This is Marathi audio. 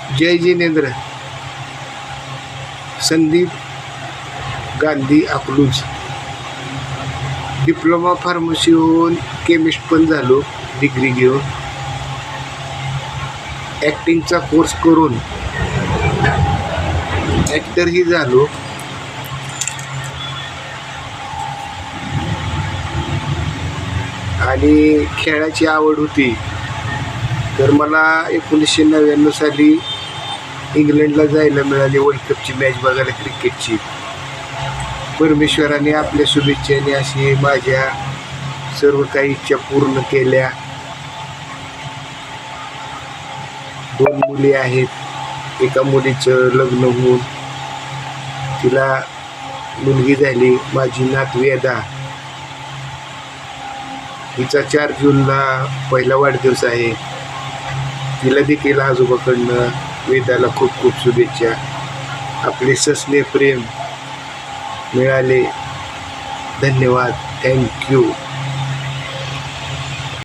जय जिनेंद्र, संदीप गांधी अकलूज. डिप्लोमा फार्मसी होऊन केमिस्ट पण झालो डिग्री घेऊन. ॲक्टिंगचा कोर्स करून ॲक्टरही झालो. आणि खेळाची आवड होती, तर मला 1999 साली इंग्लंडला जायला मिळाली वर्ल्ड कपची मॅच बघायला क्रिकेटची. परमेश्वराने आपल्या शुभेच्छेने अशी माझ्या सर्व काही इच्छा पूर्ण केल्या. 2 मुली आहेत. एका मुलीचं लग्न होऊन तिला मुलगी झाली. माझी नात वेदा, तिचा 4 जूनला पहिला वाढदिवस आहे. तिला देखील आजोबाकडनं वेदाला खूप खूप शुभेच्छा. आपले सस्ने प्रेम मिळाले. धन्यवाद. थँक्यू.